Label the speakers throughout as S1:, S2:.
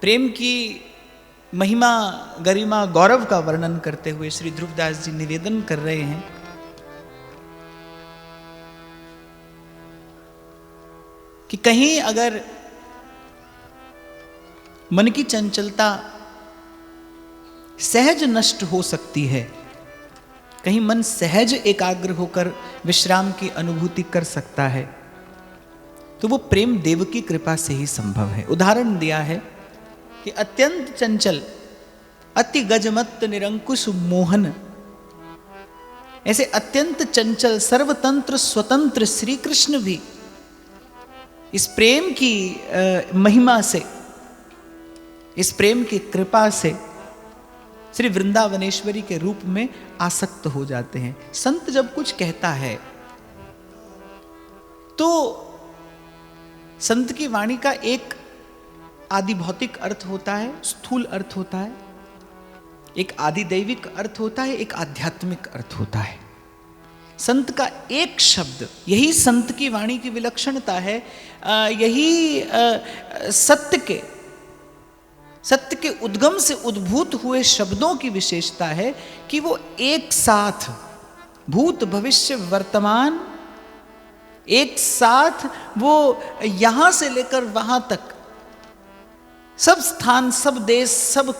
S1: प्रेम की महिमा, गरिमा, गौरव का वर्णन करते हुए श्री ध्रुवदास जी निवेदन कर रहे हैं कि कहीं अगर मन की चंचलता सहज नष्ट हो सकती है, कहीं मन सहज एकाग्र होकर विश्राम की अनुभूति कर सकता है, तो वो प्रेम देव की कृपा से ही संभव है। उदाहरण दिया है कि अत्यंत चंचल, अति गजमत्त निरंकुश मोहन, ऐसे अत्यंत चंचल सर्वतंत्र स्वतंत्र श्री कृष्ण भी इस प्रेम की महिमा से, इस प्रेम की कृपा से श्री वृंदावनेश्वरी के रूप में आसक्त हो जाते हैं। संत जब कुछ कहता है तो संत की वाणी का एक आदि भौतिक अर्थ होता है, स्थूल अर्थ होता है, एक आदि दैविक अर्थ होता है, एक आध्यात्मिक अर्थ होता है। संत का एक शब्द, यही संत की वाणी की विलक्षणता है, यही सत्य के उद्गम से उद्भूत हुए शब्दों की विशेषता है कि वो एक साथ भूत भविष्य वर्तमान, एक साथ वो यहां से लेकर वहां तक सब स्थान, सब देश, सब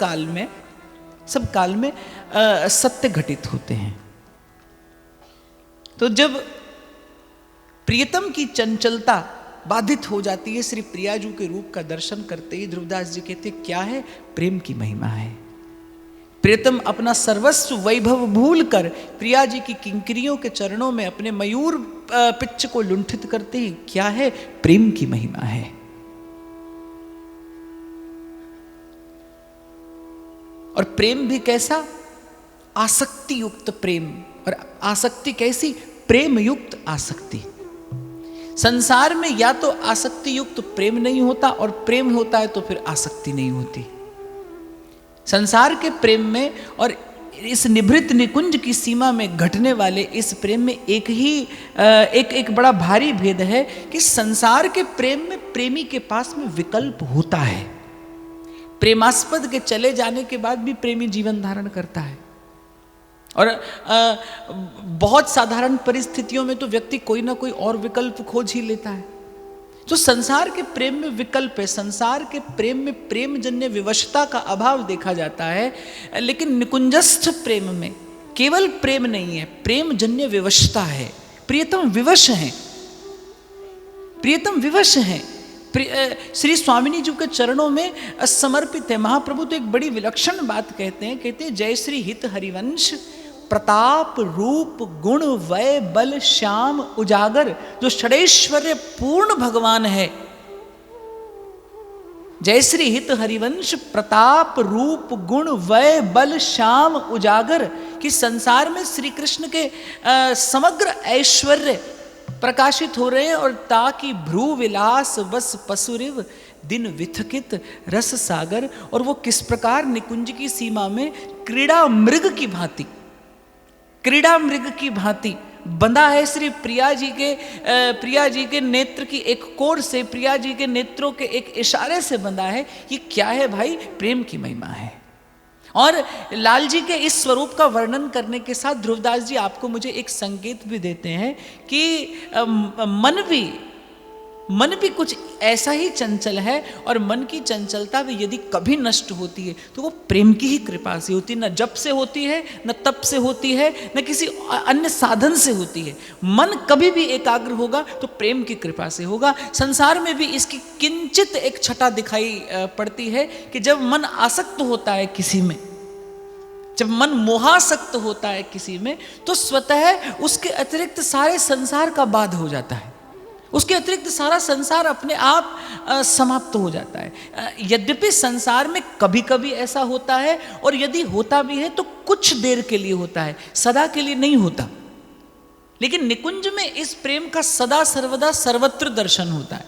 S1: काल में सत्य घटित होते हैं। तो जब प्रियतम की चंचलता बाधित हो जाती है, श्री प्रियाजू के रूप का दर्शन करते ही ध्रुवदास जी कहते क्या है? प्रेम की महिमा है। प्रियतम अपना सर्वस्व वैभव भूल कर प्रिया जी की किंकरियों के चरणों में अपने मयूर पिच्च को लुंठित करते ही क्या है? प्रेम की महिमा है। और प्रेम भी कैसा? आसक्ति युक्त प्रेम। और आसक्ति कैसी? प्रेम युक्त आसक्ति। संसार में या तो आसक्ति युक्त प्रेम नहीं होता, और प्रेम होता है तो फिर आसक्ति नहीं होती। संसार के प्रेम में और इस निभृत निकुंज की सीमा में घटने वाले इस प्रेम में एक बड़ा भारी भेद है कि संसार के प्रेम में प्रेमी के पास में विकल्प होता है। प्रेमास्पद के चले जाने के बाद भी प्रेमी जीवन धारण करता है, और बहुत साधारण परिस्थितियों में तो व्यक्ति कोई ना कोई और विकल्प खोज ही लेता है। तो संसार के प्रेम में विकल्प है, संसार के प्रेम में प्रेमजन्य विवशता का अभाव देखा जाता है। लेकिन निकुंजस्थ प्रेम में केवल प्रेम नहीं है, प्रेमजन्य विवशता है। प्रियतम विवश हैं, प्रियतम विवश हैं। श्री स्वामिनी जी के चरणों में समर्पित है। महाप्रभु तो एक बड़ी विलक्षण बात कहते हैं, जय श्री हित हरिवंश प्रताप रूप गुण वय बल श्याम उजागर। जो षडैश्वर्य पूर्ण भगवान है, जय श्री हित हरिवंश प्रताप रूप गुण वय बल श्याम उजागर, कि संसार में श्री कृष्ण के समग्र ऐश्वर्य प्रकाशित हो रहे हैं। और ताकि भ्रू विलास बस पसुरिव दिन विथकित रस सागर। और वो किस प्रकार निकुंज की सीमा में क्रीड़ा मृग की भांति बंधा है श्री प्रिया जी के नेत्र की एक कोर से, प्रिया जी के नेत्रों के एक इशारे से बंधा है। ये क्या है भाई? प्रेम की महिमा है। और लाल जी के इस स्वरूप का वर्णन करने के साथ ध्रुवदास जी आपको मुझे एक संकेत भी देते हैं कि मन भी कुछ ऐसा ही चंचल है, और मन की चंचलता भी यदि कभी नष्ट होती है तो वो प्रेम की ही कृपा से होती है। न जप से होती है, न तप से होती है, न किसी अन्य साधन से होती है। मन कभी भी एकाग्र होगा तो प्रेम की कृपा से होगा। संसार में भी इसकी किंचित एक छटा दिखाई पड़ती है कि जब मन आसक्त होता है किसी में, जब मन मोहासक्त होता है किसी में, तो स्वतः उसके अतिरिक्त सारे संसार का बाध हो जाता है। उसके अतिरिक्त सारा संसार अपने आप समाप्त हो जाता है। यद्यपि संसार में कभी कभी ऐसा होता है, और यदि होता भी है तो कुछ देर के लिए होता है, सदा के लिए नहीं होता। लेकिन निकुंज में इस प्रेम का सदा सर्वदा सर्वत्र दर्शन होता है।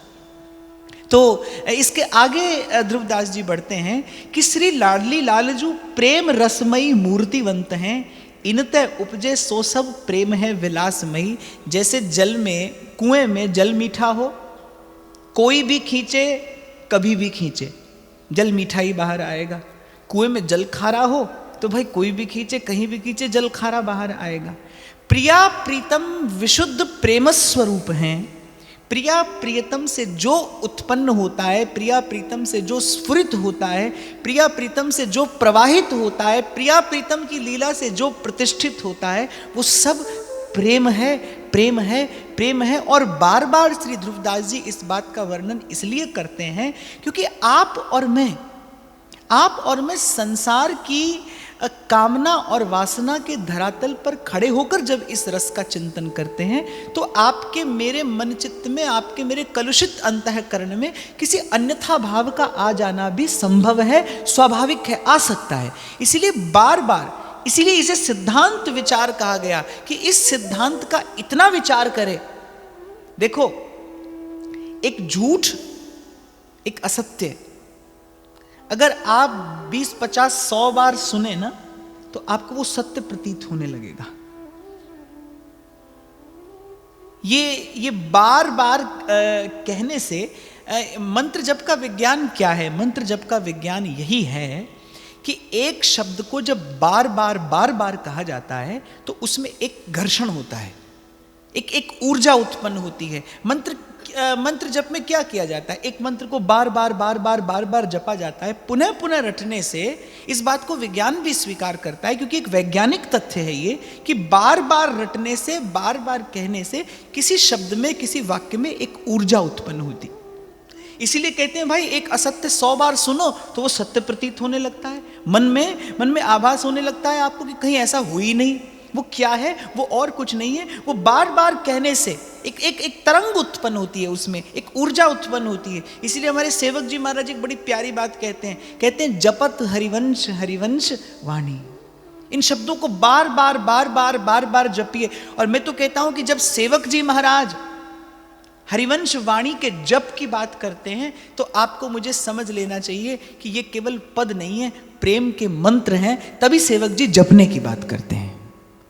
S1: तो इसके आगे ध्रुवदास जी बढ़ते हैं कि श्री लाडली लालजू प्रेम रसमयी मूर्तिवंत हैं, इनते उपजे सो सब प्रेम है विलासमयी। जैसे जल में, कुएं में जल मीठा हो, कोई भी खींचे कभी भी खींचे, जल मीठा ही बाहर आएगा। कुएं में जल खारा हो तो भाई कोई भी खींचे, कहीं भी खींचे, जल खारा बाहर आएगा। प्रिया प्रीतम विशुद्ध प्रेम स्वरूप हैं। प्रिया प्रियतम से जो उत्पन्न होता है, प्रिया प्रीतम से जो स्फुरित होता है, प्रिया प्रीतम से जो प्रवाहित होता है, प्रिया प्रीतम की लीला से जो प्रतिष्ठित होता है, वो सब प्रेम है, प्रेम है, प्रेम है। और बार बार श्री ध्रुवदास जी इस बात का वर्णन इसलिए करते हैं क्योंकि आप और मैं संसार की कामना और वासना के धरातल पर खड़े होकर जब इस रस का चिंतन करते हैं तो आपके मेरे मन चित्त में, आपके मेरे कलुषित अंतःकरण में किसी अन्यथा भाव का आ जाना भी संभव है, स्वाभाविक है, आ सकता है। इसीलिए बार बार, इसीलिए इसे सिद्धांत विचार कहा गया कि इस सिद्धांत का इतना विचार करें। देखो, एक झूठ, एक असत्य अगर आप 20, 50, 100 बार सुने ना तो आपको वो सत्य प्रतीत होने लगेगा। ये बार बार कहने से मंत्र जप का विज्ञान क्या है? मंत्र जप का विज्ञान यही है कि एक शब्द को जब बार बार कहा जाता है तो उसमें एक घर्षण होता है, एक ऊर्जा उत्पन्न होती है। मंत्र जप में क्या किया जाता है? एक मंत्र को बार बार जपा जाता है। पुनः पुनः रटने से इस बात को विज्ञान भी स्वीकार करता है, क्योंकि एक वैज्ञानिक तथ्य है ये कि बार बार रटने से, बार बार कहने से किसी शब्द में, किसी वाक्य में एक ऊर्जा उत्पन्न होती। इसीलिए कहते हैं भाई, एक असत्य 100 बार सुनो तो वो सत्य प्रतीत होने लगता है। मन में आभास होने लगता है आपको कि कहीं ऐसा हो ही नहीं। वो क्या है? वो और कुछ नहीं है, वो बार बार कहने से एक तरंग उत्पन्न होती है, उसमें एक ऊर्जा उत्पन्न होती है। इसीलिए हमारे सेवक जी महाराज एक बड़ी प्यारी बात कहते हैं जपत हरिवंश हरिवंश वाणी। इन शब्दों को बार बार जपिए। और मैं तो कहता हूं कि जब सेवक जी महाराज हरिवंश वाणी के जप की बात करते हैं तो आपको मुझे समझ लेना चाहिए कि ये केवल पद नहीं है, प्रेम के मंत्र हैं। तभी सेवक जी जपने की बात करते हैं।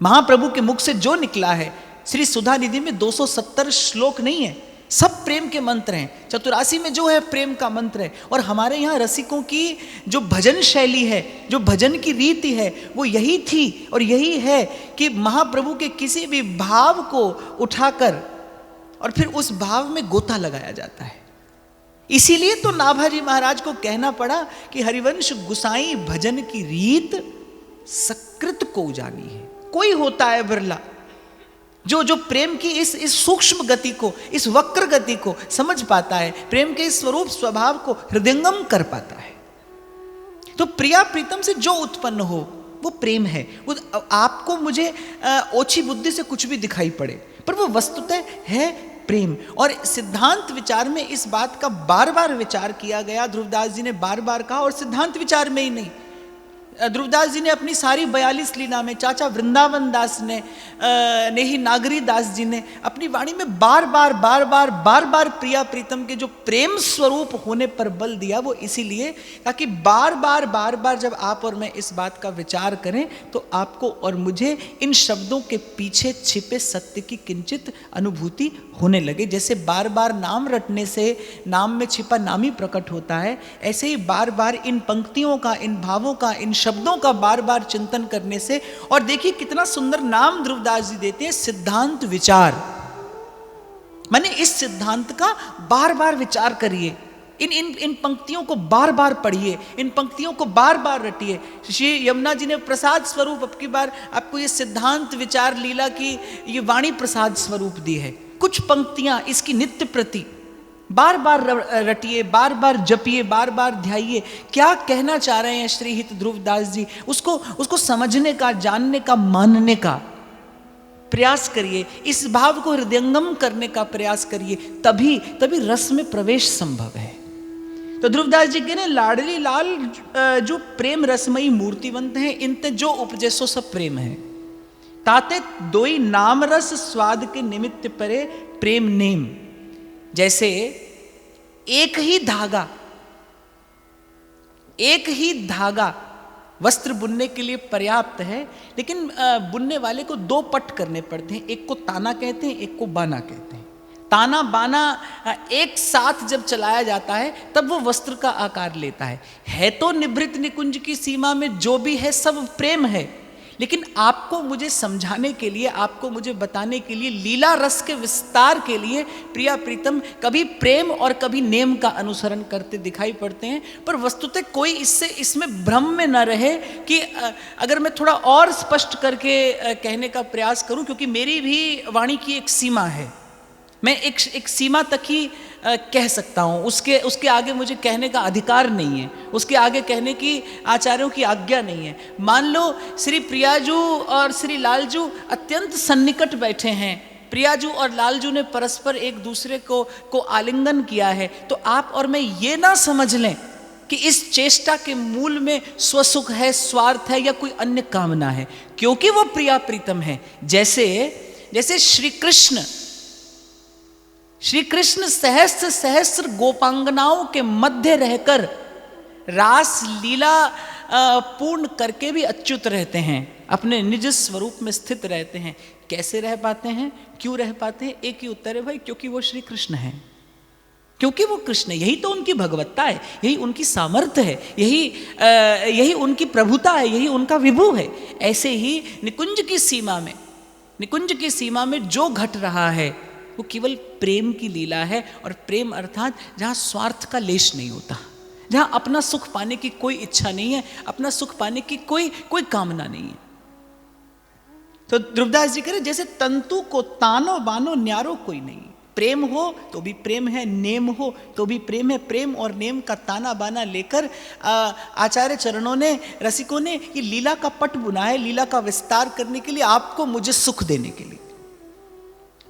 S1: महाप्रभु के मुख से जो निकला है, श्री सुधा निधि में 270 श्लोक नहीं है, सब प्रेम के मंत्र हैं। चतुरासी में जो है प्रेम का मंत्र है। और हमारे यहाँ रसिकों की जो भजन शैली है, जो भजन की रीति है, वो यही थी और यही है कि महाप्रभु के किसी भी भाव को उठाकर और फिर उस भाव में गोता लगाया जाता है। इसीलिए तो नाभाजी महाराज को कहना पड़ा कि हरिवंश गुसाई भजन की रीत सकृत को जानी है। कोई होता है बिरला जो प्रेम की इस सूक्ष्म गति को, इस वक्र गति को समझ पाता है, प्रेम के इस स्वरूप स्वभाव को हृदयंगम कर पाता है। तो प्रिया प्रीतम से जो उत्पन्न हो वो प्रेम है। वो आपको मुझे ओछी बुद्धि से कुछ भी दिखाई पड़े, पर वो वस्तुतः है प्रेम। और सिद्धांत विचार में इस बात का बार बार विचार किया गया। ध्रुवदास जी ने बार बार कहा, और सिद्धांत विचार में ही नहीं, ध्रुवदास जी ने अपनी सारी 42 लीला में, चाचा वृंदावन दास ने ही नागरी दास जी ने अपनी वाणी में बार बार प्रिया प्रीतम के जो प्रेम स्वरूप होने पर बल दिया। वो इसीलिए ताकि बार बार जब आप और मैं इस बात का विचार करें तो आपको और मुझे इन शब्दों के पीछे छिपे सत्य की किंचित अनुभूति होने लगे। जैसे बार बार नाम रटने से नाम में छिपा नाम ही प्रकट होता है, ऐसे ही बार बार इन पंक्तियों का, इन भावों का, इन शब्दों का बार बार चिंतन करने से। और देखिए कितना सुंदर नाम ध्रुवदास जी देते हैं, सिद्धांत विचार। माने इस सिद्धांत का बार बार विचार करिए, इन पंक्तियों को बार बार पढ़िए, इन पंक्तियों को बार बार रटिए। श्री यमुना जी ने प्रसाद स्वरूप अब की बार आपको ये सिद्धांत विचार लीला की ये वाणी प्रसाद स्वरूप दी है। कुछ पंक्तियां इसकी नित्य प्रति बार बार रटिए, बार बार जपिए, बार बार ध्याइए। क्या कहना चाह रहे हैं श्री हित ध्रुवदास जी, उसको समझने का, जानने का, मानने का प्रयास करिए। इस भाव को हृदयंगम करने का प्रयास करिए, तभी रस में प्रवेश संभव है। तो ध्रुवदास जी के ने लाडली लाल जो प्रेम रसमयी मूर्तिवंत हैं, इनते जो उपजे सो सब प्रेम है। ताते दोई नाम रस स्वाद के निमित्त परे प्रेम नेम। जैसे एक ही धागा वस्त्र बुनने के लिए पर्याप्त है, लेकिन बुनने वाले को 2 पट करने पड़ते हैं। एक को ताना कहते हैं, एक को बाना कहते हैं। ताना बाना एक साथ जब चलाया जाता है तब वो वस्त्र का आकार लेता है तो निभृत निकुंज की सीमा में जो भी है सब प्रेम है। लेकिन आपको मुझे समझाने के लिए, आपको मुझे बताने के लिए, लीला रस के विस्तार के लिए प्रिया प्रीतम कभी प्रेम और कभी नेम का अनुसरण करते दिखाई पड़ते हैं। पर वस्तुतः कोई इसमें भ्रम में न रहे कि अगर मैं थोड़ा और स्पष्ट करके कहने का प्रयास करूं, क्योंकि मेरी भी वाणी की एक सीमा है, मैं एक सीमा तक ही कह सकता हूँ, उसके आगे मुझे कहने का अधिकार नहीं है, उसके आगे कहने की आचार्यों की आज्ञा नहीं है। मान लो श्री प्रियाजू और श्री लालजू अत्यंत सन्निकट बैठे हैं, प्रियाजू और लालजू ने परस्पर एक दूसरे को आलिंगन किया है, तो आप और मैं ये ना समझ लें कि इस चेष्टा के मूल में स्वसुख है, स्वार्थ है या कोई अन्य कामना है, क्योंकि वो प्रिया प्रीतम है। जैसे श्री कृष्ण सहस्त्र सहस्त्र गोपांगनाओं के मध्य रहकर रास लीला पूर्ण करके भी अच्युत रहते हैं, अपने निज स्वरूप में स्थित रहते हैं। कैसे रह पाते हैं, क्यों रह पाते हैं? एक ही उत्तर है भाई, क्योंकि वो श्री कृष्ण है, क्योंकि वो कृष्ण है। यही तो उनकी भगवत्ता है, यही उनकी सामर्थ्य है, यही उनकी प्रभुता है, यही उनका विभु है। ऐसे ही निकुंज की सीमा में जो घट रहा है वो केवल प्रेम की लीला है। और प्रेम अर्थात जहाँ स्वार्थ का लेश नहीं होता, जहाँ अपना सुख पाने की कोई इच्छा नहीं है, अपना सुख पाने की कोई कामना नहीं है। तो ध्रुवदास जी कह रहे जैसे तंतु को तानो बानो न्यारो कोई नहीं, प्रेम हो तो भी प्रेम है, नेम हो तो भी प्रेम है। प्रेम और नेम का ताना बाना लेकर आचार्य चरणों ने, रसिकों ने ये लीला का पट बुना है, लीला का विस्तार करने के लिए, आपको मुझे सुख देने के लिए।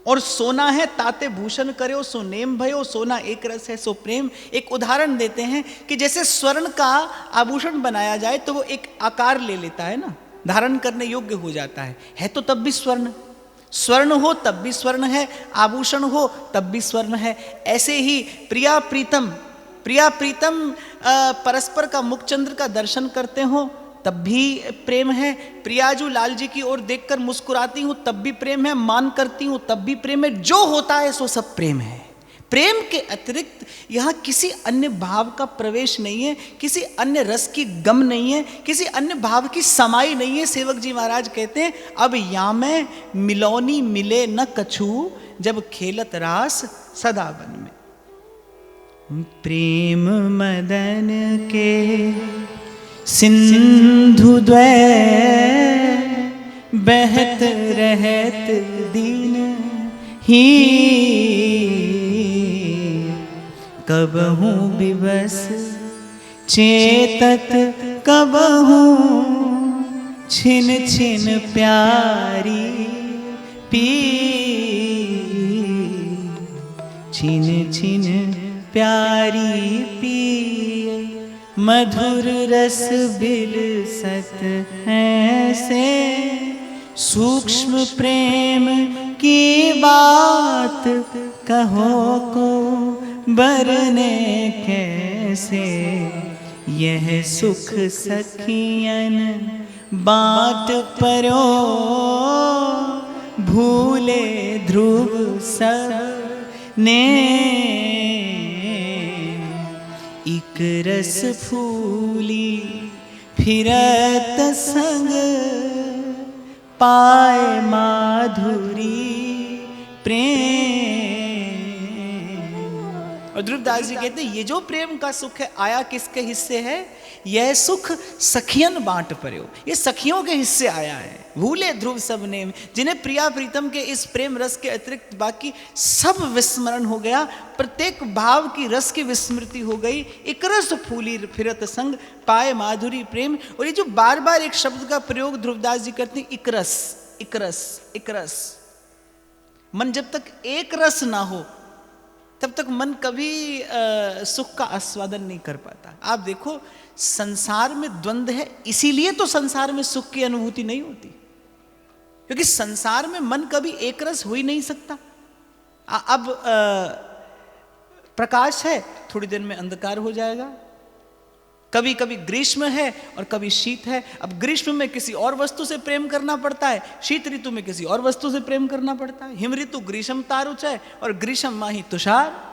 S1: और सोना है ताते भूषण करे सो नेम भयो, सोना एक रस है सो प्रेम। एक उदाहरण देते हैं कि जैसे स्वर्ण का आभूषण बनाया जाए तो वो एक आकार ले लेता है ना, धारण करने योग्य हो जाता है तो तब भी स्वर्ण हो तब भी स्वर्ण है, आभूषण हो तब भी स्वर्ण है। ऐसे ही प्रिया प्रीतम परस्पर का मुखचंद्र का दर्शन करते हो तब भी प्रेम है, प्रियाजू लाल जी की ओर देखकर मुस्कुराती हूँ तब भी प्रेम है, मान करती हूँ तब भी प्रेम है, जो होता है सो सब प्रेम है। प्रेम के अतिरिक्त यहाँ किसी अन्य भाव का प्रवेश नहीं है, किसी अन्य रस की गम नहीं है, किसी अन्य भाव की समाई नहीं है। सेवक जी महाराज कहते हैं अब या में मिलौनी मिले न कछु, जब खेलत रास सदा बन में। प्रेम मदन के सिंधु द्वय बहत रहत दीन ही, कबहू विवश चेतत कबहू छिन छिन प्यारी पी, छिन छिन प्यारी पी। मधुर रस बिलसत है से, सूक्ष्म प्रेम की बात कहो को बरने कैसे। यह सुख सखियन बात परो, भूले ध्रुव सब ने। इक रस फूली फिरत संग, पाए माधुरी प्रेम। और ध्रुवदास जी कहते हैं ये जो प्रेम का सुख है आया किसके हिस्से है? यह सुख सखियन बांट पर्यो, ये सखियों के हिस्से आया है। भूले ध्रुव सब ने, जिन्हें प्रिया प्रीतम के इस प्रेम रस के अतिरिक्त बाकी सब विस्मरण हो गया, प्रत्येक भाव की रस की विस्मृति हो गई। एक रस फूली फिरत संग, पाए माधुरी प्रेम। और ये जो बार बार एक शब्द का प्रयोग ध्रुवदास जी करते हैं, इकरस इकरस इकरस। मन जब तक एक रस ना हो तब तक मन कभी सुख का आस्वादन नहीं कर पाता। आप देखो संसार में द्वंद्व है, इसीलिए तो संसार में सुख की अनुभूति नहीं होती, क्योंकि संसार में मन कभी एक रस हो ही नहीं सकता। अब प्रकाश है, थोड़ी देर में अंधकार हो जाएगा, कभी कभी ग्रीष्म है और कभी शीत है। अब ग्रीष्म में किसी और वस्तु से प्रेम करना पड़ता है, शीत ऋतु में किसी और वस्तु से प्रेम करना पड़ता है। हिम ऋतु ग्रीष्म तारुच है और ग्रीष्म माही तुषार।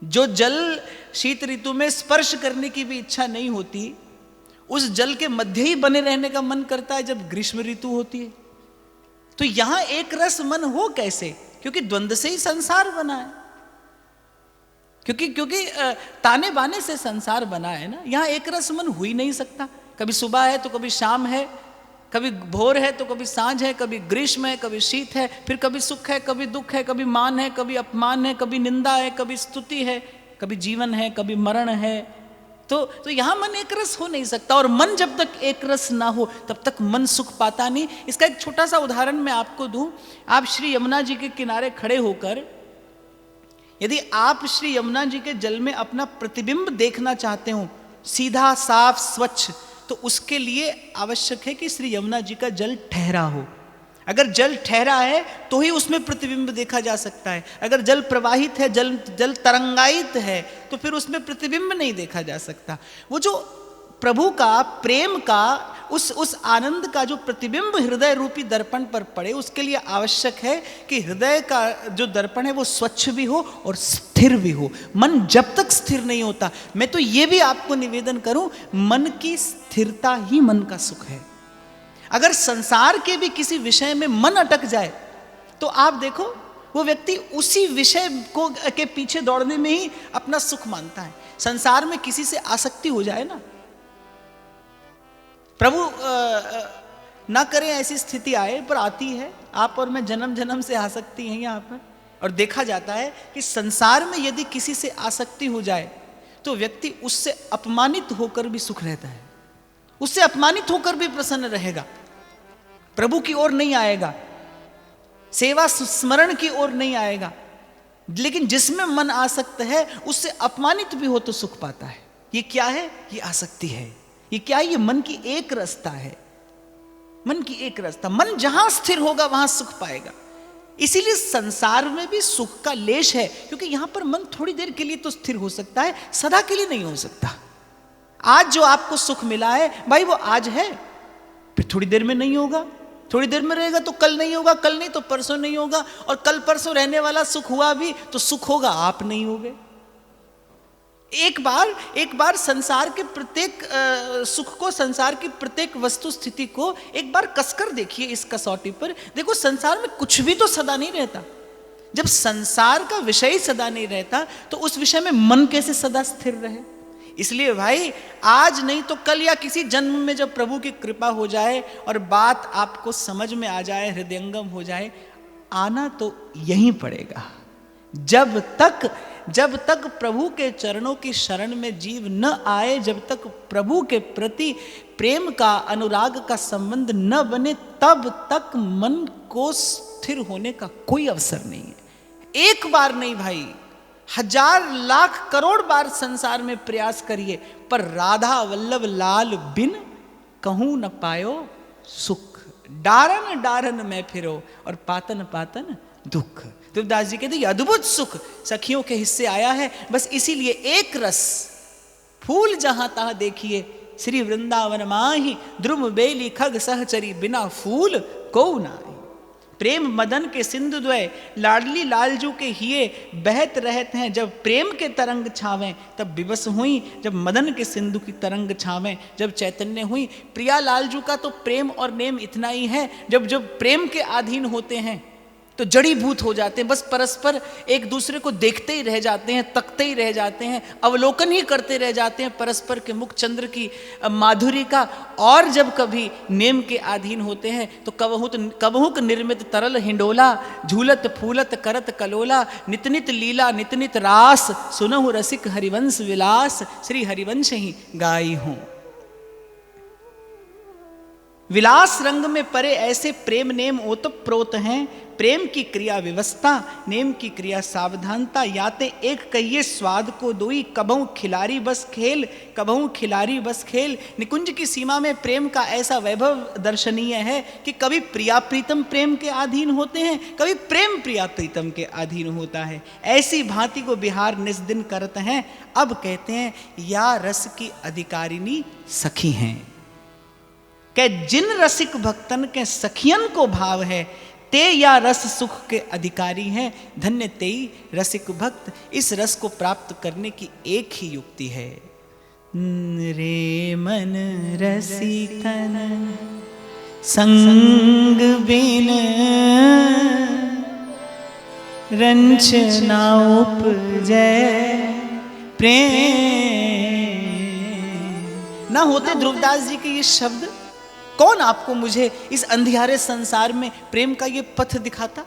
S1: जो जल शीत ऋतु में स्पर्श करने की भी इच्छा नहीं होती, उस जल के मध्य ही बने रहने का मन करता है जब ग्रीष्म ऋतु होती है। तो यहां एक रस मन हो कैसे? क्योंकि द्वंद्व से ही संसार बना है, क्योंकि ताने बाने से संसार बना है ना। यहां एक रस मन हो ही नहीं सकता। कभी सुबह है तो कभी शाम है, कभी भोर है तो कभी सांझ है, कभी ग्रीष्म है, कभी शीत है, फिर कभी सुख है, कभी दुख है, कभी मान है, कभी अपमान है, कभी निंदा है, कभी स्तुति है, कभी जीवन है, कभी मरण है। तो यहां मन एक रस हो नहीं सकता। और मन जब तक एक रस ना हो तब तक मन सुख पाता नहीं। इसका एक छोटा सा उदाहरण मैं आपको दूं। आप श्री यमुना जी के किनारे खड़े होकर यदि आप श्री यमुना जी के जल में अपना प्रतिबिंब देखना चाहते हो, सीधा साफ स्वच्छ, तो उसके लिए आवश्यक है कि श्री यमुना जी का जल ठहरा हो। अगर जल ठहरा है तो ही उसमें प्रतिबिंब देखा जा सकता है। अगर जल प्रवाहित है, जल तरंगायित है, तो फिर उसमें प्रतिबिंब नहीं देखा जा सकता। वो जो प्रभु का प्रेम का उस आनंद का जो प्रतिबिंब हृदय रूपी दर्पण पर पड़े, उसके लिए आवश्यक है कि हृदय का जो दर्पण है वो स्वच्छ भी हो और स्थिर भी हो। मन जब तक स्थिर नहीं होता, मैं तो ये भी आपको निवेदन करूं, मन की स्थिरता ही मन का सुख है। अगर संसार के भी किसी विषय में मन अटक जाए तो आप देखो वो व्यक्ति उसी विषय को के पीछे दौड़ने में ही अपना सुख मानता है। संसार में किसी से आसक्ति हो जाए ना, प्रभु ना करें ऐसी स्थिति आए, पर आती है। आप और मैं जन्म जन्म से आसक्ति हैं यहाँ पर। और देखा जाता है कि संसार में यदि किसी से आसक्ति हो जाए तो व्यक्ति उससे अपमानित होकर भी सुख रहता है, उससे अपमानित होकर भी प्रसन्न रहेगा, प्रभु की ओर नहीं आएगा, सेवा स्मरण की ओर नहीं आएगा। लेकिन जिसमें मन आसक्त है उससे अपमानित भी हो तो सुख पाता है। ये क्या है? ये आसक्ति है। ये क्या है? ये मन की एक रसता है। मन की एक रसता। मन जहां स्थिर होगा वहां सुख पाएगा। इसीलिए संसार में भी सुख का लेश है, क्योंकि यहां पर मन थोड़ी देर के लिए तो स्थिर हो सकता है, सदा के लिए नहीं हो सकता। आज जो आपको सुख मिला है भाई, वो आज है, फिर थोड़ी देर में नहीं होगा, थोड़ी देर में रहेगा तो कल नहीं होगा, कल नहीं तो परसों नहीं होगा, और कल परसों रहने वाला सुख हुआ भी तो सुख होगा, आप नहीं होगे। एक बार संसार के प्रत्येक सुख को, संसार की प्रत्येक वस्तु स्थिति को एक बार कसकर देखिए। इस कसौटी पर देखो, संसार में कुछ भी तो सदा नहीं रहता। जब संसार का विषय सदा नहीं रहता तो उस विषय में मन कैसे सदा स्थिर रहे? इसलिए भाई, आज नहीं तो कल या किसी जन्म में जब प्रभु की कृपा हो जाए और बात आपको समझ में आ जाए, हृदयंगम हो जाए, आना तो यहीं पड़ेगा। जब तक प्रभु के चरणों की शरण में जीव न आए, जब तक प्रभु के प्रति प्रेम का, अनुराग का संबंध न बने, तब तक मन को स्थिर होने का कोई अवसर नहीं है। एक बार नहीं भाई, 1000 लाख करोड़ बार संसार में प्रयास करिए, पर राधा वल्लभ लाल बिन कहूं न पायो सुख। डारन डारन में फिरो और पातन पातन दुख। तुलसीदास जी कहते अद्भुत सुख सखियों के हिस्से आया है। बस इसीलिए एक रस, फूल जहां तहां देखिए, श्री वृंदावन माही द्रुम बेली खग सहचरी, बिना फूल को नाई। प्रेम मदन के सिंधु द्वय, लाडली लालजू के हिये बहत रहते हैं। जब प्रेम के तरंग छावें तब विवश हुई, जब मदन के सिंधु की तरंग छावें जब चैतन्य हुई। प्रिया लालजू का तो प्रेम और नेम इतना ही है, जब प्रेम के अधीन होते हैं तो जड़ीभूत हो जाते हैं, बस परस्पर एक दूसरे को देखते ही रह जाते हैं, तकते ही रह जाते हैं, अवलोकन ही करते रह जाते हैं परस्पर के मुख चंद्र की माधुरी का। और जब कभी नेम के अधीन होते हैं तो कबहुक निर्मित तरल हिंडोला, झूलत फूलत करत कलोला, नित नित लीला नित नित रास, सुनहु रसिक हरिवंश विलास, श्री हरिवंश ही गाई हूं। विलास रंग में परे ऐसे प्रेम नेम ओतप्रोत हैं। प्रेम की क्रिया व्यवस्था, नेम की क्रिया सावधानता। याते एक कहिए स्वाद को दोई, कबहू खिलारी बस खेल, कबहू खिलारी बस खेल। निकुंज की सीमा में प्रेम का ऐसा वैभव दर्शनीय है कि कभी प्रिया प्रीतम प्रेम के अधीन होते हैं, कभी प्रेम प्रिया प्रीतम के अधीन होता है। ऐसी भांति को बिहार निस्दिन करते हैं। अब कहते हैं या रस की अधिकारिणी सखी हैं, के जिन रसिक भक्तन के सखियन को भाव है, ते या रस सुख के अधिकारी हैं। धन्य तेई रसिक भक्त, इस रस को प्राप्त करने की एक ही युक्ति है। रे मन रसिकन संग बिन रंचना उपजै प्रेम। ना होते ध्रुवदास जी के ये शब्द, कौन आपको मुझे इस अंधियारे संसार में प्रेम का ये पथ दिखाता।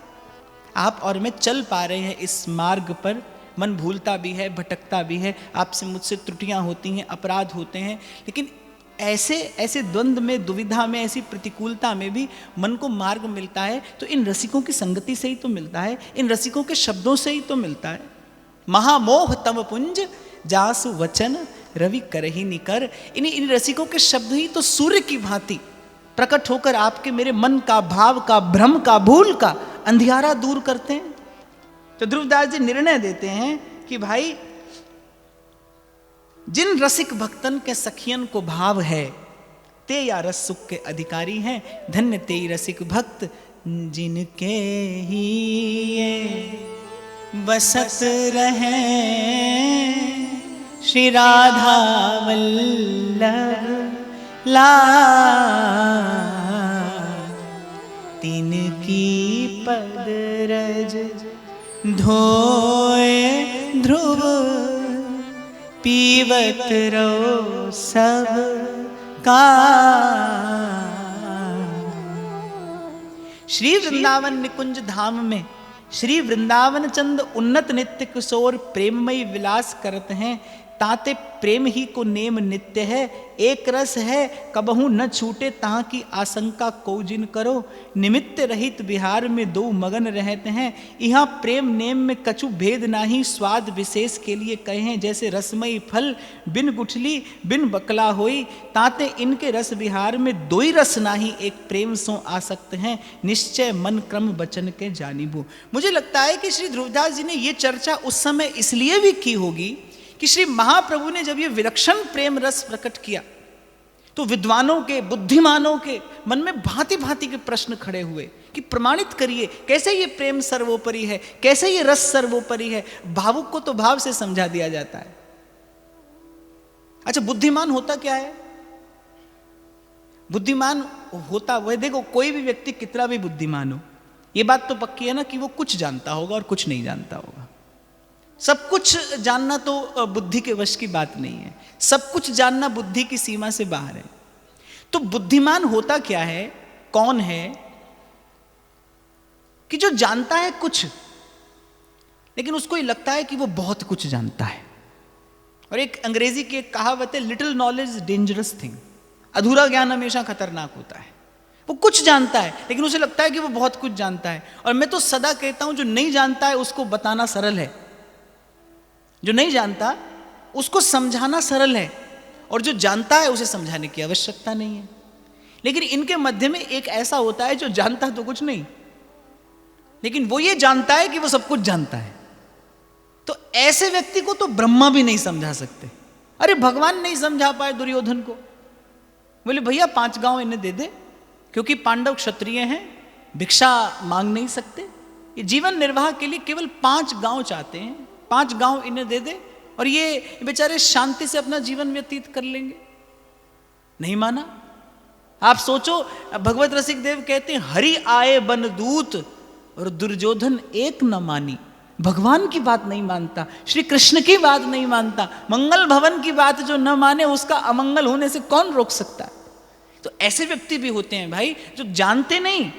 S1: आप और मैं चल पा रहे हैं इस मार्ग पर, मन भूलता भी है, भटकता भी है, आपसे मुझसे त्रुटियां होती हैं, अपराध होते हैं, लेकिन ऐसे द्वंद्व में, दुविधा में, ऐसी प्रतिकूलता में भी मन को मार्ग मिलता है तो इन रसिकों की संगति से ही तो मिलता है, इन रसिकों के शब्दों से ही तो मिलता है। महामोह तम पुंज जासु वचन रवि करही निकर। इन रसिकों के शब्द ही तो सूर्य की भांति प्रकट होकर आपके मेरे मन का, भाव का, भ्रम का, भूल का अंधियारा दूर करते हैं। तो ध्रुवदास जी निर्णय देते हैं कि भाई जिन रसिक भक्तन के सखियन को भाव है, ते या रस सुख के अधिकारी हैं। धन्य ते रसिक भक्त, जिनके ही ये बसत रहे श्री राधा वल्लभ लाल। तिनकी पद रज धोए ध्रुव, पीवत रहो सब का। श्री वृंदावन निकुंज धाम में श्री वृंदावन चंद उन्नत नित्य किशोर प्रेममयी विलास करते हैं। ताते प्रेम ही को नेम नित्य है, एक रस है कबहू न छूटे तां की आशंका को जिन करो। निमित्त रहित बिहार में दो मगन रहते हैं, यहाँ प्रेम नेम में कछु भेद नाही। स्वाद विशेष के लिए कहें जैसे रसमयी फल, बिन गुठली बिन बकला होई। ताते इनके रस विहार में दो ही रस नाही, एक प्रेम सो आसक्त हैं। निश्चय मन क्रम बचन के जानिबू। मुझे लगता है कि श्री ध्रुवदास जी ने ये चर्चा उस समय इसलिए भी की होगी कि श्री महाप्रभु ने जब ये विलक्षण प्रेम रस प्रकट किया तो विद्वानों के, बुद्धिमानों के मन में भांति भांति के प्रश्न खड़े हुए कि प्रमाणित करिए कैसे ये प्रेम सर्वोपरि है, कैसे ये रस सर्वोपरि है। भावुक को तो भाव से समझा दिया जाता है। अच्छा, बुद्धिमान होता क्या है? बुद्धिमान होता वह, देखो कोई भी व्यक्ति कितना भी बुद्धिमान हो, ये बात तो पक्की है ना कि वो कुछ जानता होगा और कुछ नहीं जानता होगा। सब कुछ जानना तो बुद्धि के वश की बात नहीं है, सब कुछ जानना बुद्धि की सीमा से बाहर है। तो बुद्धिमान होता क्या है, कौन है कि जो जानता है कुछ लेकिन उसको ये लगता है कि वो बहुत कुछ जानता है। और एक अंग्रेजी की एक कहावत है, लिटिल नॉलेज डेंजरस थिंग। अधूरा ज्ञान हमेशा खतरनाक होता है। वो कुछ जानता है लेकिन उसे लगता है कि वो बहुत कुछ जानता है। और मैं तो सदा कहता हूं जो नहीं जानता है उसको बताना सरल है, जो नहीं जानता उसको समझाना सरल है, और जो जानता है उसे समझाने की आवश्यकता नहीं है। लेकिन इनके मध्य में एक ऐसा होता है जो जानता तो कुछ नहीं, लेकिन वो ये जानता है कि वो सब कुछ जानता है। तो ऐसे व्यक्ति को तो ब्रह्मा भी नहीं समझा सकते। अरे भगवान नहीं समझा पाए दुर्योधन को, बोले भैया 5 गांव इन्हें दे दे, क्योंकि पांडव क्षत्रिय हैं, भिक्षा मांग नहीं सकते, ये जीवन निर्वाह के लिए केवल 5 गांव चाहते हैं, 5 गांव इन्हें दे दे और ये बेचारे शांति से अपना जीवन व्यतीत कर लेंगे। नहीं माना। आप सोचो, भगवत रसिक देव कहते हैं, हरि आए बन दूत और दुर्योधन एक न मानी। भगवान की बात नहीं मानता, श्री कृष्ण की बात नहीं मानता, मंगल भवन की बात जो न माने उसका अमंगल होने से कौन रोक सकता है। तो ऐसे व्यक्ति भी होते हैं भाई, जो जानते नहीं,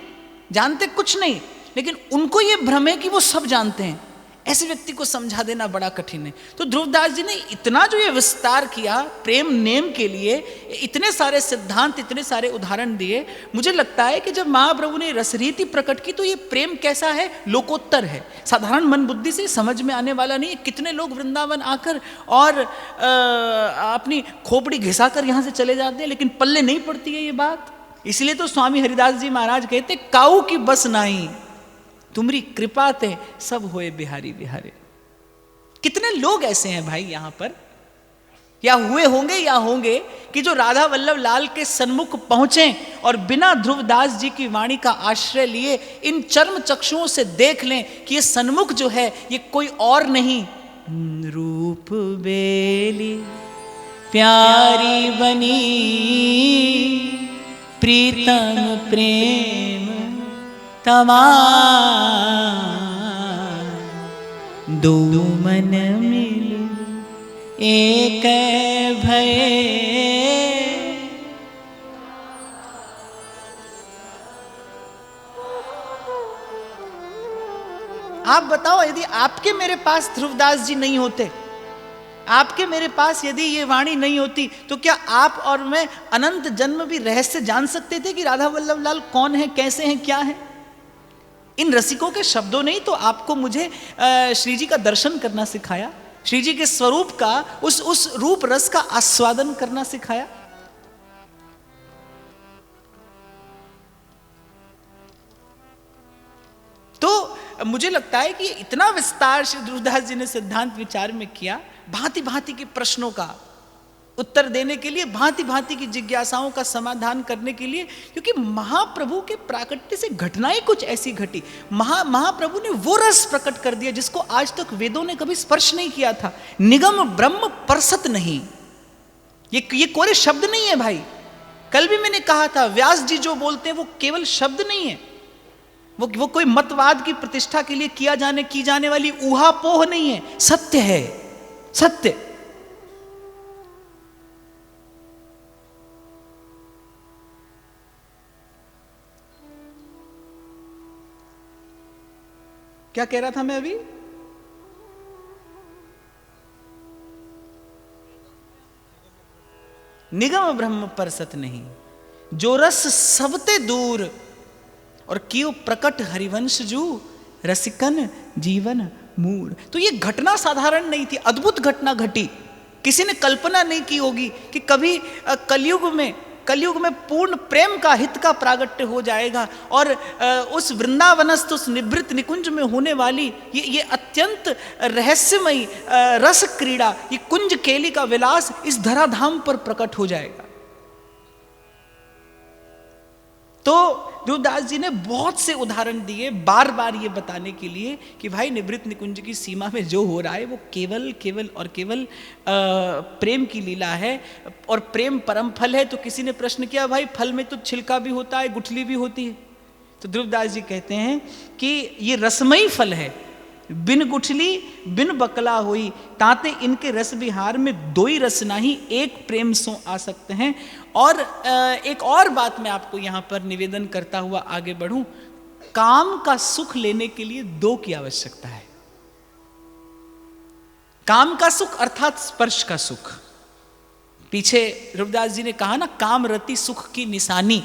S1: जानते कुछ नहीं, लेकिन उनको ये भ्रम है कि वो सब जानते हैं। ऐसे व्यक्ति को समझा देना बड़ा कठिन है। तो ध्रुवदास जी ने इतना जो ये विस्तार किया प्रेम नेम के लिए, इतने सारे सिद्धांत, इतने सारे उदाहरण दिए। मुझे लगता है कि जब महाप्रभु ने रसरीति प्रकट की तो ये प्रेम कैसा है, लोकोत्तर है, साधारण मन बुद्धि से समझ में आने वाला नहीं है। कितने लोग वृंदावन आकर और अपनी खोपड़ी घिसा कर यहाँ से चले जाते हैं, लेकिन पल्ले नहीं पड़ती है ये बात। इसलिए तो स्वामी हरिदास जी महाराज कहते, काऊ की बस नाही तुम्हारी कृपा ते सब होए बिहारी बिहारे। कितने लोग ऐसे हैं भाई यहां पर, या हुए होंगे या होंगे, कि जो राधा वल्लभ लाल के सन्मुख पहुंचे और बिना ध्रुवदास जी की वाणी का आश्रय लिए इन चर्म चक्षुओं से देख लें कि ये सन्मुख जो है ये कोई और नहीं, रूप बेली प्यारी बनी प्रीतम प्रेम तमा दो मन मिल एक भय। आप बताओ, यदि आपके मेरे पास ध्रुवदास जी नहीं होते, आपके मेरे पास यदि ये वाणी नहीं होती, तो क्या आप और मैं अनंत जन्म भी रहस्य जान सकते थे कि राधा वल्लभ लाल कौन है, कैसे हैं, क्या है? इन रसिकों के शब्दों ने तो आपको मुझे श्री जी का दर्शन करना सिखाया, श्री जी के स्वरूप का, उस रूप रस का आस्वादन करना सिखाया। तो मुझे लगता है कि इतना विस्तार श्री ध्रुवदास जी ने सिद्धांत विचार में किया, भांति भांति के प्रश्नों का उत्तर देने के लिए, भांति भांति की जिज्ञासाओं का समाधान करने के लिए, क्योंकि महाप्रभु के प्राकट्य से घटनाएं कुछ ऐसी घटी। महाप्रभु ने वो रस प्रकट कर दिया जिसको आज तक वेदों ने कभी स्पर्श नहीं किया था। निगम ब्रह्म परसत नहीं, ये कोरे शब्द नहीं है भाई। कल भी मैंने कहा था, व्यास जी जो बोलते हैं वो केवल शब्द नहीं है, वो कोई मतवाद की प्रतिष्ठा के लिए की जाने वाली ऊहापोह नहीं है, सत्य है, सत्य। क्या कह रहा था मैं अभी? निगम ब्रह्म परसत नहीं, जो रस सबते दूर, और कियो प्रकट हरिवंश जू रसिकन जीवन मूर। तो ये घटना साधारण नहीं थी, अद्भुत घटना घटी। किसी ने कल्पना नहीं की होगी कि कभी कलयुग में पूर्ण प्रेम का हित का प्रागट्य हो जाएगा, और उस वृंदावनस्थ, उस निभृत निकुंज में होने वाली ये अत्यंत रहस्यमयी रस क्रीड़ा, ये कुंज केली का विलास इस धराधाम पर प्रकट हो जाएगा। तो ध्रुवदास जी ने बहुत से उदाहरण दिए, बार बार ये बताने के लिए कि भाई निभृत निकुंज की सीमा में जो हो रहा है वो केवल और केवल प्रेम की लीला है, और प्रेम परम फल है। तो किसी ने प्रश्न किया, भाई फल में तो छिलका भी होता है, गुठली भी होती है। तो ध्रुवदास जी कहते हैं कि ये रसमयी फल है, बिन गुठली बिन बकला होई, ताते इनके रस विहार में दो ही रस नाही, एक प्रेम सो आ सकते हैं। और एक और बात मैं आपको यहां पर निवेदन करता हुआ आगे बढ़ूं, काम का सुख लेने के लिए दो की आवश्यकता है। काम का सुख अर्थात स्पर्श का सुख। पीछे ध्रुवदास जी ने कहा ना, काम रति सुख की निशानी।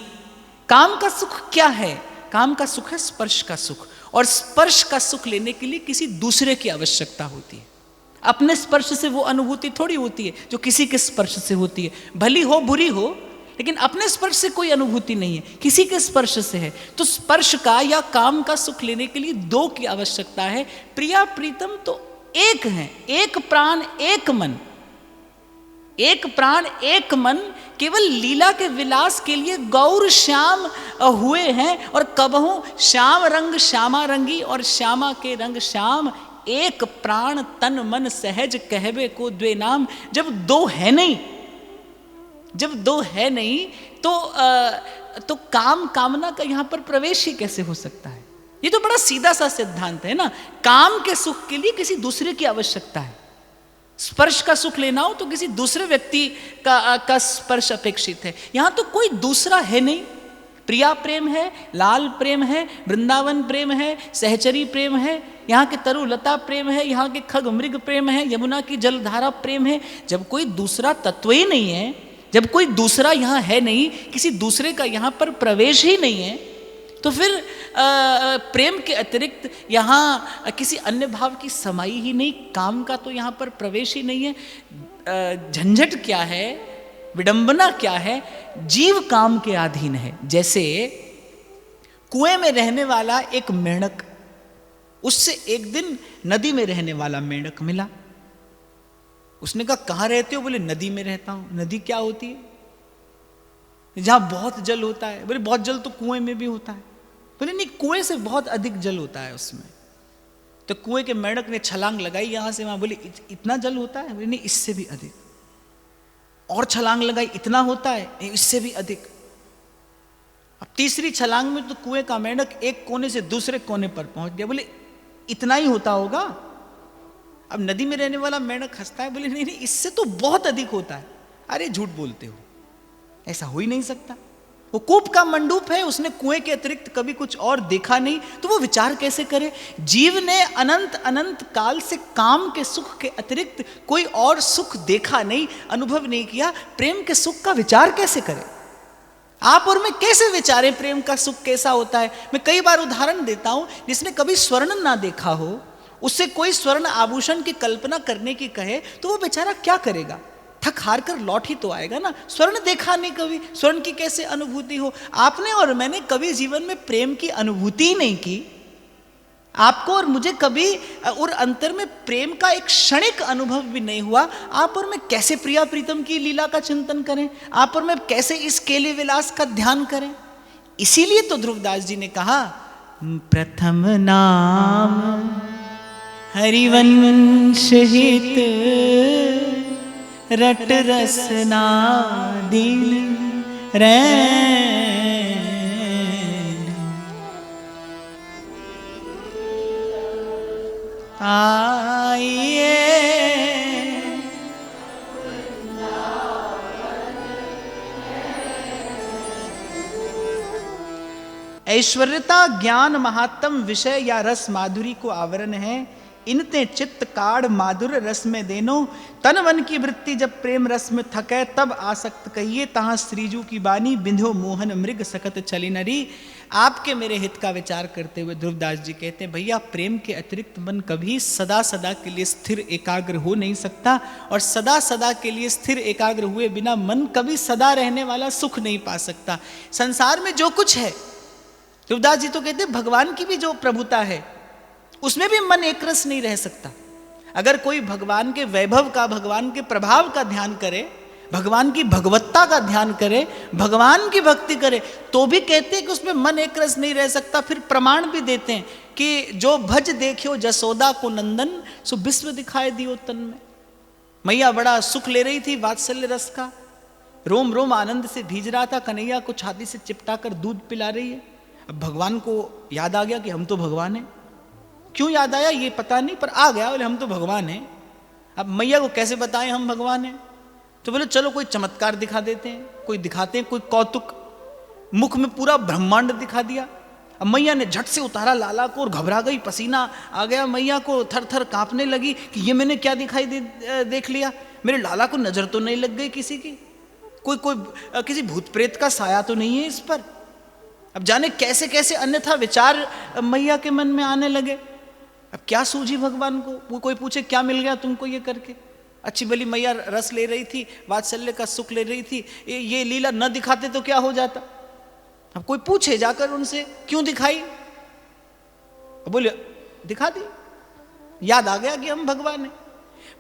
S1: काम का सुख क्या है? काम का सुख है स्पर्श का सुख, और स्पर्श का सुख लेने के लिए किसी दूसरे की आवश्यकता होती है। अपने स्पर्श से वो अनुभूति थोड़ी होती है जो किसी के स्पर्श से होती है, भली हो बुरी हो, लेकिन अपने स्पर्श से कोई अनुभूति नहीं है, किसी के स्पर्श से है। तो स्पर्श का या काम का सुख लेने के लिए दो की आवश्यकता है। प्रिया प्रीतम तो एक है, एक प्राण एक मन, एक प्राण एक मन केवल लीला के विलास के लिए गौर श्याम हुए हैं। और कबहू श्याम रंग श्यामा रंगी और श्यामा के रंग श्याम, एक प्राण तन मन सहज कहबे को द्वे नाम। जब दो है नहीं, तो काम कामना का यहां पर प्रवेश ही कैसे हो सकता है? ये तो बड़ा सीधा सा सिद्धांत है ना। काम के सुख के लिए किसी दूसरे की आवश्यकता है। स्पर्श का सुख लेना हो तो किसी दूसरे व्यक्ति का स्पर्श अपेक्षित है। यहां तो कोई दूसरा है नहीं। प्रिया प्रेम है, लाल प्रेम है, वृंदावन प्रेम है, सहचरी प्रेम है, यहाँ के तरु लता प्रेम है, यहाँ के खग मृग प्रेम है, यमुना की जलधारा प्रेम है। जब कोई दूसरा तत्व ही नहीं है, जब कोई दूसरा यहाँ है नहीं, किसी दूसरे का यहाँ पर प्रवेश ही नहीं है, तो फिर प्रेम के अतिरिक्त यहाँ किसी अन्य भाव की समाई ही नहीं, काम का तो यहाँ पर प्रवेश ही नहीं है। झंझट क्या है, विडंबना क्या है, जीव काम के अधीन है। जैसे कुएं में रहने वाला एक मेंढक, उससे एक दिन नदी में रहने वाला मेंढक मिला। उसने कहा कहाँ रहते हो? बोले नदी में रहता हूं। नदी क्या होती है? जहां बहुत जल होता है। बोले बहुत जल तो कुएं में भी होता है। बोले नहीं, कुएं से बहुत अधिक जल होता है उसमें। तो कुएं के मेंढक ने छलांग लगाई यहां से वहां। बोले इतना जल होता है? बोले नहीं, इससे भी अधिक। और छलांग लगाई, इतना होता है? नहीं, इससे भी अधिक। अब तीसरी छलांग में तो कुएं का मेंढक एक कोने से दूसरे कोने पर पहुंच गया। बोले इतना ही होता होगा। अब नदी में रहने वाला मेंढक हंसता है, बोले नहीं नहीं, इससे तो बहुत अधिक होता है। अरे झूठ बोलते हो, ऐसा हो ही नहीं सकता। वो कूप का मंडूप है, उसने कुएं के अतिरिक्त कभी कुछ और देखा नहीं, तो वो विचार कैसे करे? जीव ने अनंत अनंत काल से काम के सुख के अतिरिक्त कोई और सुख देखा नहीं, अनुभव नहीं किया, प्रेम के सुख का विचार कैसे करे? आप और मैं कैसे विचारें प्रेम का सुख कैसा होता है? मैं कई बार उदाहरण देता हूं, जिसने कभी स्वर्ण ना देखा हो, उससे कोई स्वर्ण आभूषण की कल्पना करने की कहे तो वो बेचारा क्या करेगा? थक हार कर लौट ही तो आएगा ना। स्वर्ण देखा नहीं कभी, स्वर्ण की कैसे अनुभूति हो? आपने और मैंने कभी जीवन में प्रेम की अनुभूति ही नहीं की। आपको और मुझे कभी और अंतर में प्रेम का एक क्षणिक अनुभव भी नहीं हुआ। आप और मैं कैसे प्रिया प्रीतम की लीला का चिंतन करें? आप और मैं कैसे इस केले विलास का ध्यान करें? इसीलिए तो ध्रुवदास जी ने कहा, प्रथम नाम हरिवंश हित, रट रसना दिल रैन। आइए ऐश्वर्यता ज्ञान महात्म विषय या रस माधुरी को आवरण है। इनते चित्त काढ़ माधुर रस में देनो, तन मन की वृत्ति जब प्रेम रस में थके, तब आसक्त कहिए तहां श्रीजू की बानी, बिंधो मोहन मृग सकत चली नरी। आपके मेरे हित का विचार करते हुए ध्रुवदास जी कहते हैं, भैया प्रेम के अतिरिक्त मन कभी सदा सदा के लिए स्थिर एकाग्र हो नहीं सकता, और सदा सदा के लिए स्थिर एकाग्र हुए बिना मन कभी सदा रहने वाला सुख नहीं पा सकता। संसार में जो कुछ है, ध्रुवदास जी तो कहते हैं भगवान की भी जो प्रभुता है उसमें भी मन एक रस नहीं रह सकता। अगर कोई भगवान के वैभव का, भगवान के प्रभाव का ध्यान करे, भगवान की भगवत्ता का ध्यान करे, भगवान की भक्ति करे, तो भी कहते हैं कि उसमें मन एक रस नहीं रह सकता। फिर प्रमाण भी देते हैं कि जो भज देखियो जसोदा को नंदन, सो विश्व दिखाई दियो तन में। मैया बड़ा सुख ले रही थी वात्सल्य रस का, रोम रोम आनंद से भीज रहा था। कन्हैया को छाती से चिपटा कर दूध पिला रही है। अब भगवान को याद आ गया कि हम तो भगवान हैं। क्यों याद आया ये पता नहीं, पर आ गया, बोले हम तो भगवान हैं। अब मैया को कैसे बताएं हम भगवान हैं? तो बोले चलो कोई चमत्कार दिखा देते हैं, कोई दिखाते हैं, कोई कौतुक। मुख में पूरा ब्रह्मांड दिखा दिया। अब मैया ने झट से उतारा लाला को और घबरा गई, पसीना आ गया मैया को, थर थर कांपने लगी कि ये मैंने क्या दिखाई देख लिया। मेरे लाला को नजर तो नहीं लग गई किसी की, कोई किसी भूत प्रेत का साया तो नहीं है इस पर। अब जाने कैसे कैसे अन्यथा विचार मैया के मन में आने लगे। अब क्या सूझी भगवान को? वो कोई पूछे क्या मिल गया तुमको ये करके? अच्छी भली मैया रस ले रही थी, वात्सल्य का सुख ले रही थी, ये लीला न दिखाते तो क्या हो जाता? अब कोई पूछे जाकर उनसे क्यों दिखाई? बोले दिखा दी, याद आ गया कि हम भगवान हैं।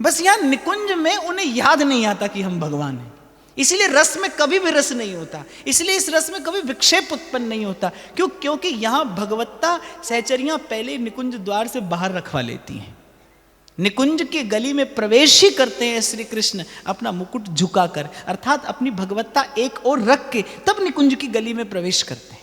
S1: बस यहां निकुंज में उन्हें याद नहीं आता कि हम भगवान हैं, इसलिए रस में कभी भी रस नहीं होता, इसलिए इस रस में कभी विक्षेप उत्पन्न नहीं होता। क्यों? क्योंकि यहां भगवत्ता सहचरियां पहले निकुंज द्वार से बाहर रखवा लेती हैं। निकुंज की गली में प्रवेश ही करते हैं श्री कृष्ण अपना मुकुट झुकाकर, अर्थात अपनी भगवत्ता एक और रख के, तब निकुंज की गली में प्रवेश करते हैं।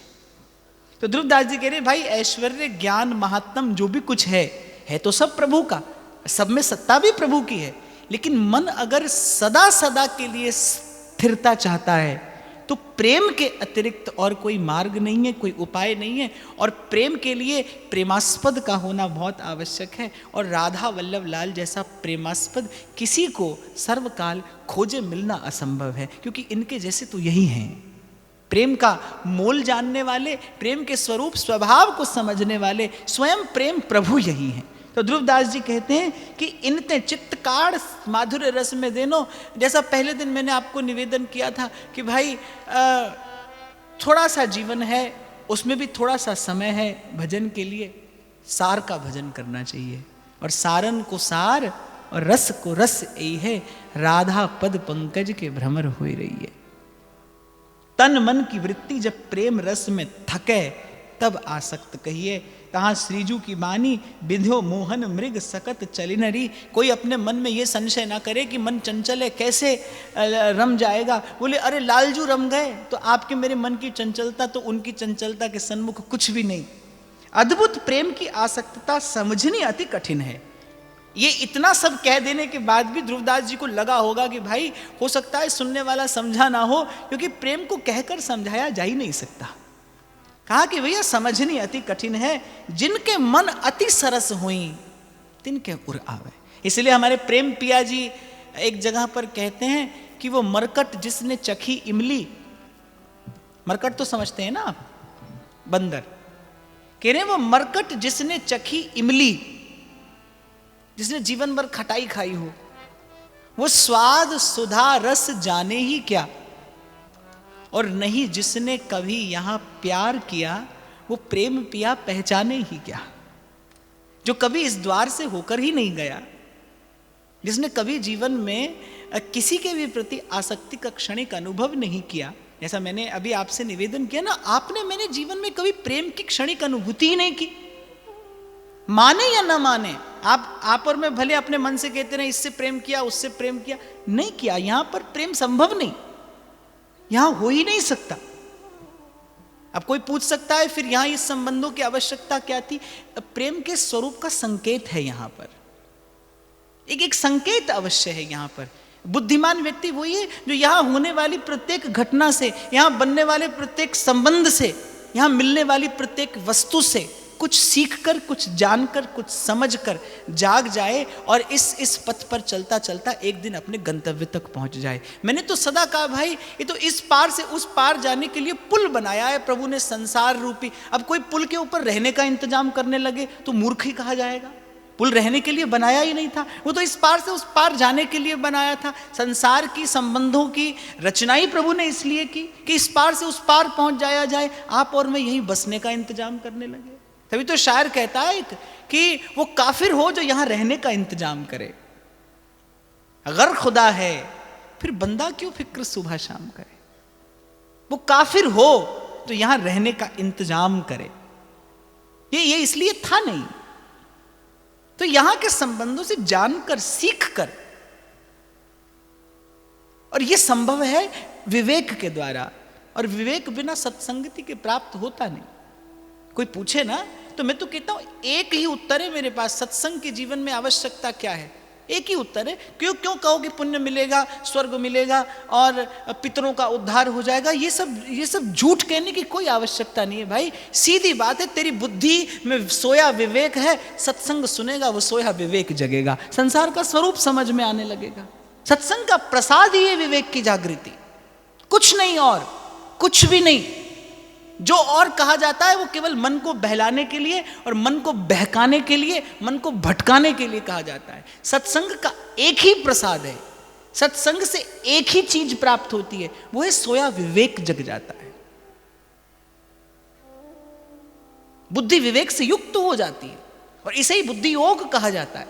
S1: तो ध्रुवदास जी कह रहे भाई ऐश्वर्य ज्ञान महात्म जो भी कुछ है तो सब प्रभु का, सब में सत्ता भी प्रभु की है। लेकिन मन अगर सदा सदा के लिए स्थिरता चाहता है तो प्रेम के अतिरिक्त और कोई मार्ग नहीं है, कोई उपाय नहीं है। और प्रेम के लिए प्रेमास्पद का होना बहुत आवश्यक है। और राधा वल्लभ लाल जैसा प्रेमास्पद किसी को सर्वकाल खोजे मिलना असंभव है, क्योंकि इनके जैसे तो यही हैं। प्रेम का मोल जानने वाले, प्रेम के स्वरूप स्वभाव को समझने वाले, स्वयं प्रेम प्रभु यही हैं। तो ध्रुवदास जी कहते हैं कि इनते चित्तकाड़ माधुर्य रस में देनो। जैसा पहले दिन मैंने आपको निवेदन किया था कि भाई थोड़ा सा जीवन है, उसमें भी थोड़ा सा समय है भजन के लिए, सार का भजन करना चाहिए। और सारन को सार और रस को रस यही है, राधा पद पंकज के भ्रमर हो रही है। तन मन की वृत्ति जब प्रेम रस में थके तब आसक्त कहिए। कहाँ श्रीजू की बानी विंध्यो मोहन मृग सकत चलिनरी। कोई अपने मन में ये संशय ना करे कि मन चंचल है, कैसे रम जाएगा। बोले अरे लालजू रम गए तो आपके मेरे मन की चंचलता तो उनकी चंचलता के सन्मुख कुछ भी नहीं। अद्भुत प्रेम की आसक्तता समझनी अति कठिन है। ये इतना सब कह देने के बाद भी ध्रुवदास जी को लगा होगा कि भाई हो सकता है सुनने वाला समझा ना हो, क्योंकि प्रेम को कहकर समझाया जा ही नहीं सकता। कहा कि भैया समझनी अति कठिन है, जिनके मन अति सरस हुई तिनके उर आवे। इसलिए हमारे प्रेम पिया जी एक जगह पर कहते हैं कि वो मरकट जिसने चखी इमली, मरकट तो समझते हैं ना आप, बंदर, कह रहे हैं वो मरकट जिसने चखी इमली, जिसने जीवन भर खटाई खाई हो, वो स्वाद सुधा रस जाने ही क्या। और नहीं जिसने कभी यहां प्यार किया वो प्रेम पिया पहचाने ही क्या। जो कभी इस द्वार से होकर ही नहीं गया, जिसने कभी जीवन में किसी के भी प्रति आसक्ति का क्षणिक अनुभव नहीं किया, जैसा मैंने अभी आपसे निवेदन किया ना, आपने मैंने जीवन में कभी प्रेम की क्षणिक अनुभूति ही नहीं की। माने या ना माने, आप और मैं भले अपने मन से कहते रहे इससे प्रेम किया उससे प्रेम किया, नहीं किया। यहां पर प्रेम संभव नहीं, यहां हो ही नहीं सकता। अब कोई पूछ सकता है फिर यहां इस संबंधों की आवश्यकता क्या थी। प्रेम के स्वरूप का संकेत है यहां पर, एक संकेत अवश्य है यहां पर। बुद्धिमान व्यक्ति वही है जो यहां होने वाली प्रत्येक घटना से, यहां बनने वाले प्रत्येक संबंध से, यहां मिलने वाली प्रत्येक वस्तु से कुछ सीखकर, कुछ जानकर, कुछ समझकर जाग जाए और इस पथ पर चलता चलता एक दिन अपने गंतव्य तक पहुंच जाए। मैंने तो सदा कहा भाई ये तो इस पार से उस पार जाने के लिए पुल बनाया है प्रभु ने, संसार रूपी। अब कोई पुल के ऊपर रहने का इंतजाम करने लगे तो मूर्ख ही कहा जाएगा। पुल रहने के लिए बनाया ही नहीं था, वो तो इस पार से उस पार जाने के लिए बनाया था। संसार की संबंधों की रचना ही प्रभु ने इसलिए की कि इस पार से उस पार पहुंच जाया जाए। आप और मैं यहीं बसने का इंतजाम करने लगे। तभी तो शायर कहता है कि वो काफिर हो जो यहां रहने का इंतजाम करे। अगर खुदा है फिर बंदा क्यों फिक्र सुबह शाम करे। वो काफिर हो तो यहां रहने का इंतजाम करे। ये इसलिए था नहीं। तो यहां के संबंधों से जानकर, सीखकर, और यह संभव है विवेक के द्वारा, और विवेक बिना सत्संगति के प्राप्त होता नहीं। कोई पूछे ना तो मैं तो कहता हूं एक ही उत्तर है मेरे पास, सत्संग के जीवन में आवश्यकता क्या है, एक ही उत्तर है। क्यों कहो कि पुण्य मिलेगा, स्वर्ग मिलेगा और पितरों का उद्धार हो जाएगा। ये सब झूठ कहने की कोई आवश्यकता नहीं है भाई। सीधी बात है, तेरी बुद्धि में सोया विवेक है, सत्संग सुनेगा वो सोया विवेक जगेगा, संसार का स्वरूप समझ में आने लगेगा। सत्संग का प्रसाद ही है विवेक की जागृति, कुछ नहीं और कुछ भी नहीं। जो और कहा जाता है वो केवल मन को बहलाने के लिए और मन को बहकाने के लिए, मन को भटकाने के लिए कहा जाता है। सत्संग का एक ही प्रसाद है, सत्संग से एक ही चीज प्राप्त होती है, वो है सोया विवेक जग जाता है। बुद्धि विवेक से युक्त हो जाती है और इसे ही बुद्धि योग कहा जाता है।